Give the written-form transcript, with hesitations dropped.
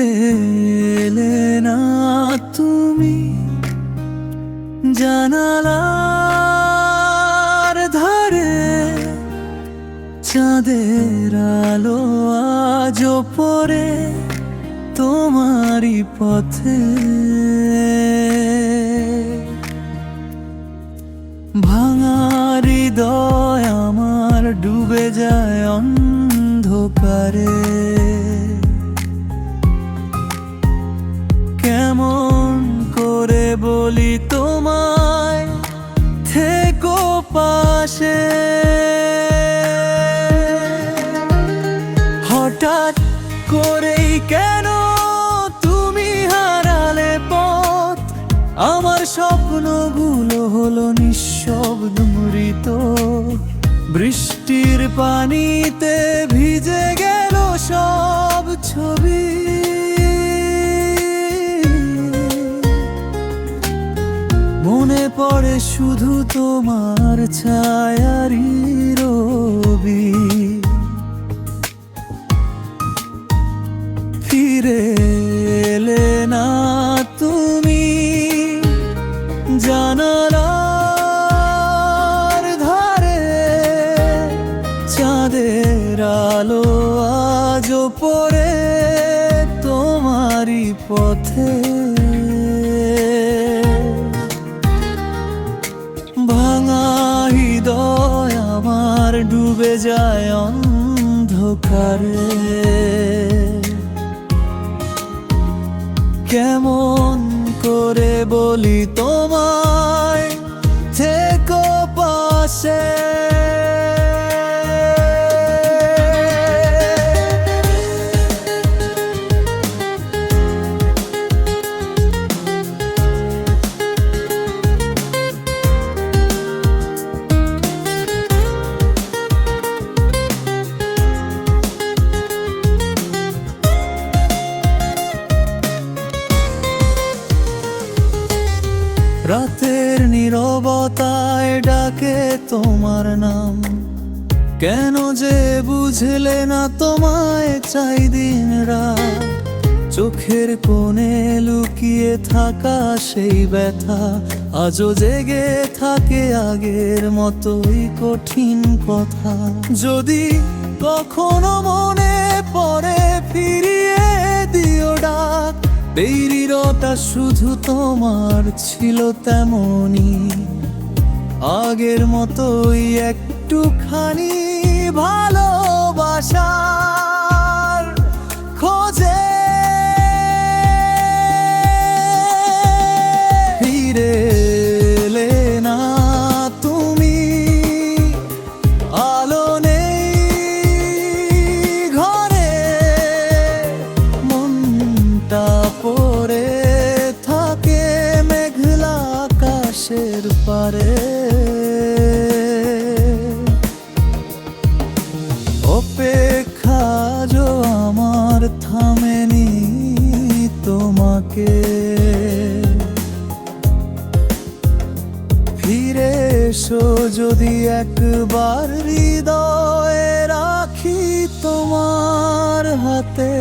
ফিরে এলে না তুমি জানালার ধারে, চাঁদের আলো আজও পড়ে তোমারই পথে। ভাঙা হৃদয় আমার ডুবে যায় অন্ধকারে, কেমন করে বলি তোমায় থেকো পাশে। হঠাৎ করেই কেন তুমি হারালে পথ, আমার স্বপ্নগুলো হলো নিঃশব্দ মৃত। বৃষ্টির পানিতে ভিজে গেল সব ছবি, মনে পড়ে শুধু তোমার ছায়ারই রবি। ফিরে এলে না তুমি জানালার ধারে, চাঁদের আলো আজও পড়ে তোমারই পথে। ভাঙা হৃদয় আমার ডুবে যায় অন্ধকারে, কেমন করে বলি তোমায় থেকো পাশে। রাতের নীরবতায় ডাকে তোমার নাম, কেন যে বুঝলে না তোমায় চাই দিন রাত। চোখের কোণে লুকিয়ে থাকা সেই ব্যথা আজও জেগে থাকে আগের মতোই কঠিন কথা। যদি কখনো মনে পড়ে ফিরিয়ে দিও ডাক, বেরিরটা শুধু তোমার ছিল তেমনি আগের মতোই একটুখানি ভালোবাসার খোঁজে। ফিরে এলে না তুমি, আলো নেই ঘরে, মনটা পড়ে থাকে মেঘলা আকাশের পারে। অপেক্ষা যো আমার থামেনি তোমাকে, ফিরে এসো যদি একবার, হৃদয়ে রাখি তোমার হাতে।